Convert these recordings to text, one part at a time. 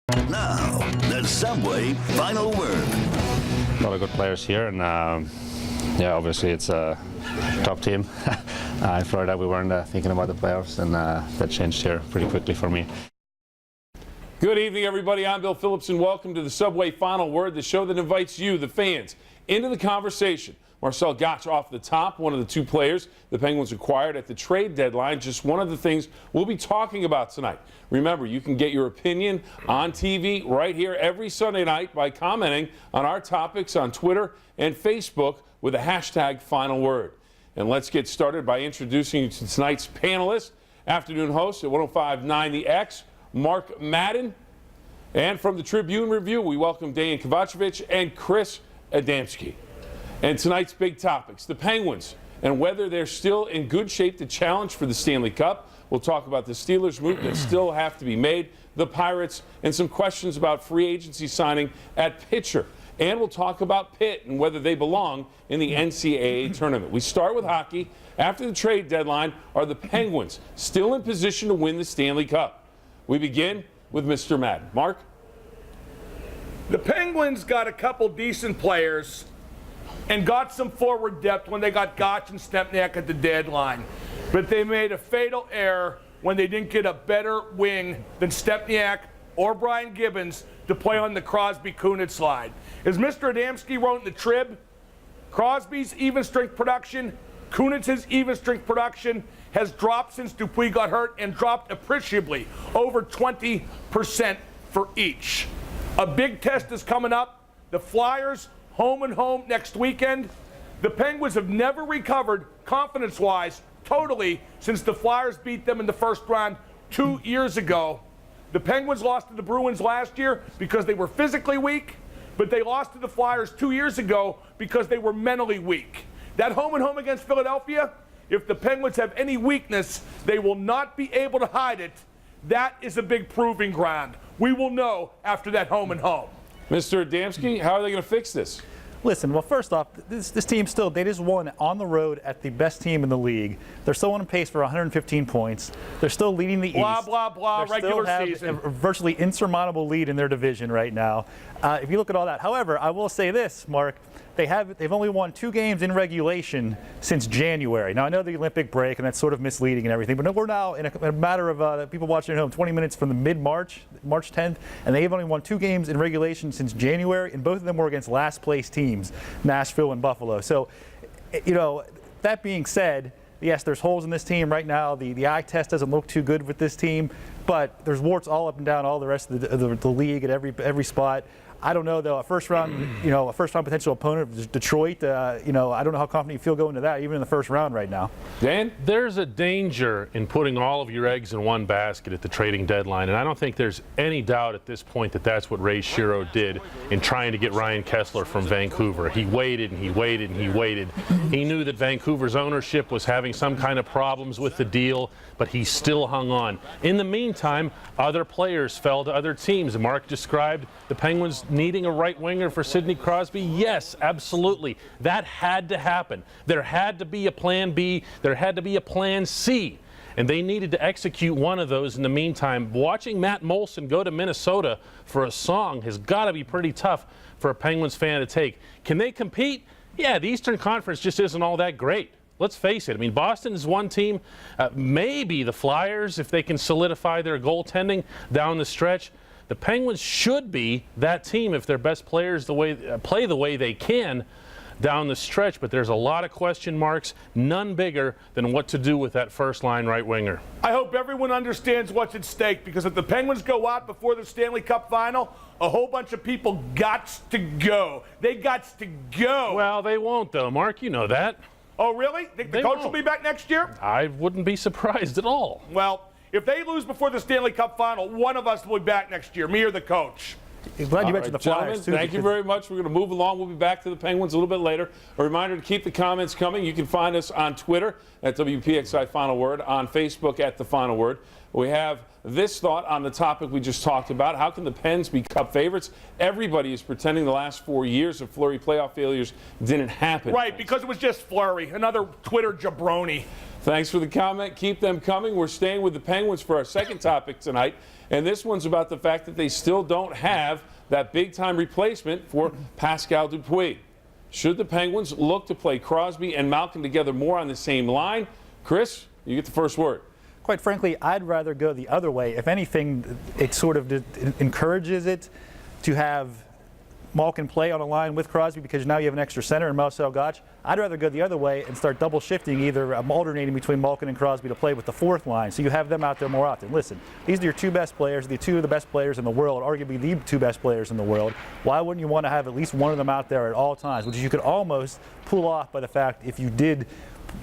Now, the Subway Final Word. A lot of good players here, and yeah, obviously it's a top team. In Florida, we weren't thinking about the playoffs, and that changed here pretty quickly for me. Good evening, everybody. I'm Bill Phillips, and welcome to the Subway Final Word, the show that invites you, the fans, into the conversation. Marcel Gottsch off the top, one of the two players the Penguins acquired at the trade deadline. Just one of the things we'll be talking about tonight. Remember, you can get your opinion on TV right here every Sunday night by commenting on our topics on Twitter and Facebook with the hashtag Final Word. And let's get started by introducing you to tonight's panelists, afternoon host at 105.9 The X, Mark Madden. And from the Tribune Review, we welcome Dejan Kovacevic and Chris Adamski. And tonight's big topics, the Penguins and whether they're still in good shape to challenge for the Stanley Cup. We'll talk about the Steelers' move that still have to be made, the Pirates, and some questions about free agency signing at pitcher. And we'll talk about Pitt and whether they belong in the NCAA tournament. We start with hockey. After the trade deadline, are the Penguins still in position to win the Stanley Cup? We begin with Mr. Madden. Mark? The Penguins got a couple decent players and got some forward depth when they got Gottsch and Stempniak at the deadline. But they made a fatal error when they didn't get a better wing than Stempniak or Brian Gibbons to play on the Crosby-Kunitz line. As Mr. Adamski wrote in the Trib, Crosby's even-strength production, Kunitz's even-strength production has dropped since Dupuis got hurt and dropped appreciably, over 20% for each. A big test is coming up. The Flyers, home and home next weekend. The Penguins have never recovered confidence-wise totally since the Flyers beat them in the first round 2 years ago. The Penguins lost to the Bruins last year because they were physically weak, but they lost to the Flyers 2 years ago because they were mentally weak. That home and home against Philadelphia, if the Penguins have any weakness, they will not be able to hide it. That is a big proving ground. We will know after that home and home. Mr. Adamski, how are they going to fix this? Listen, well, first off, this team still, they just won on the road at the best team in the league. They're still on pace for 115 points. They're still leading the East. Blah, blah, blah, they regular still have season. a virtually insurmountable lead in their division right now. If you look at all that. However, I will say this, Mark, they've only won 2 games in regulation since January. Now, I know the Olympic break, and that's sort of misleading and everything, but we're now in a matter of people watching at home, 20 minutes from the mid-March, March 10th, and they've only won 2 games in regulation since January, and both of them were against last-place teams, Nashville and Buffalo. So, you know, that being said, yes, there's holes in this team right now. The eye test doesn't look too good with this team, but there's warts all up and down all the rest of the league at every spot. I don't know, though, a first-round potential opponent of Detroit, I don't know how confident you feel going to that, even in the first round right now. Dan? There's a danger in putting all of your eggs in one basket at the trading deadline, and I don't think there's any doubt at this point that that's what Ray Shero did in trying to get Ryan Kessler from Vancouver. He waited and he waited and he waited. He knew that Vancouver's ownership was having some kind of problems with the deal, but he still hung on. In the meantime, other players fell to other teams. Mark described the Penguins needing a right winger for Sidney Crosby. Yes, absolutely. That had to happen. There had to be a plan B. There had to be a plan C. And they needed to execute one of those in the meantime. Watching Matt Molson go to Minnesota for a song has got to be pretty tough for a Penguins fan to take. Can they compete? Yeah, the Eastern Conference just isn't all that great. Let's face it. I mean, Boston is one team, maybe the Flyers, if they can solidify their goaltending down the stretch. The Penguins should be that team if their best players play the way they can down the stretch, but there's a lot of question marks, none bigger than what to do with that first-line right winger. I hope everyone understands what's at stake, because if the Penguins go out before the Stanley Cup final, a whole bunch of people gots to go. They gots to go. Well, they won't, though, Mark. You know that. Oh, really? Think the coach will be back next year? I wouldn't be surprised at all. Well, if they lose before the Stanley Cup final, one of us will be back next year, me or the coach. Glad you mentioned the Flyers, too. Thank you very much. We're going to move along. We'll be back to the Penguins a little bit later. A reminder to keep the comments coming. You can find us on Twitter at WPXI Final Word, on Facebook at The Final Word. We have this thought on the topic we just talked about. How can the Pens be Cup favorites? Everybody is pretending the last 4 years of Fleury playoff failures didn't happen. Right, because it was just Fleury, another Twitter jabroni. Thanks for the comment. Keep them coming. We're staying with the Penguins for our second topic tonight. And this one's about the fact that they still don't have that big-time replacement for Pascal Dupuis. Should the Penguins look to play Crosby and Malkin together more on the same line? Chris, you get the first word. Quite frankly, I'd rather go the other way. If anything, it sort of encourages it to have Malkin play on a line with Crosby because now you have an extra center in Marcel Gottsch. I'd rather go the other way and start double shifting, either alternating between Malkin and Crosby to play with the fourth line, so you have them out there more often. Listen, these are your two best players, the two of the best players in the world, arguably the two best players in the world. Why wouldn't you want to have at least one of them out there at all times, which you could almost pull off by the fact if you did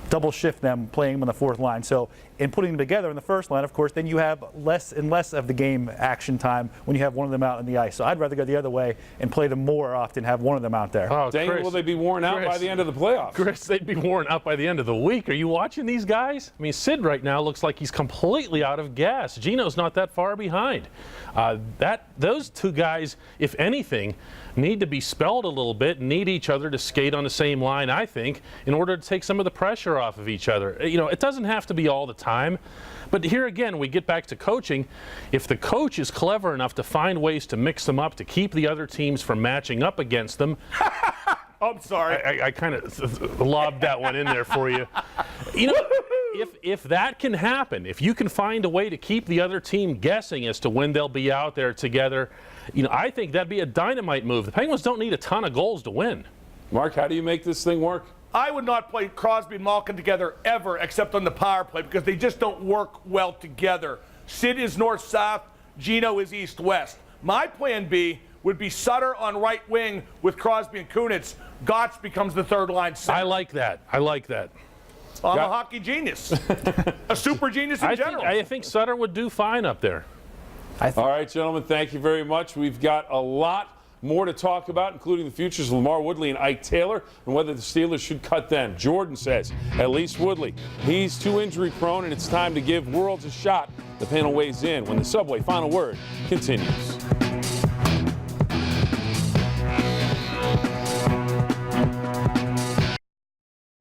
double shift them, playing them on the fourth line. So in putting them together in the first line, of course, then you have less and less of the game action time when you have one of them out on the ice. So I'd rather go the other way and play them more often, have one of them out there. Oh, Dang, Chris, will they be worn out by the end of the playoffs? Chris, they'd be worn out by the end of the week. Are you watching these guys? I mean, Sid right now looks like he's completely out of gas. Gino's not that far behind. Those two guys, if anything, need to be spelled a little bit, need each other to skate on the same line, I think, in order to take some of the pressure off of each other. You know, it doesn't have to be all the time. But here again, we get back to coaching. If the coach is clever enough to find ways to mix them up, to keep the other teams from matching up against them. I'm sorry. I kind of lobbed that one in there for you. You know, if that can happen, if you can find a way to keep the other team guessing as to when they'll be out there together, you know, I think that'd be a dynamite move. The Penguins don't need a ton of goals to win. Mark, how do you make this thing work? I would not play Crosby and Malkin together ever except on the power play because they just don't work well together. Sid is north-south, Gino is east-west. My plan B would be Sutter on right wing with Crosby and Kunitz. Gottsch becomes the third line center. I like that. I like that. I'm a hockey genius. A super genius in general. I think Sutter would do fine up there. All right, gentlemen, thank you very much. We've got a lot more to talk about, including the futures of Lamar Woodley and Ike Taylor and whether the Steelers should cut them. Jordan says, at least Woodley. He's too injury prone, and it's time to give Worlds a shot. The panel weighs in when the Subway Final Word continues.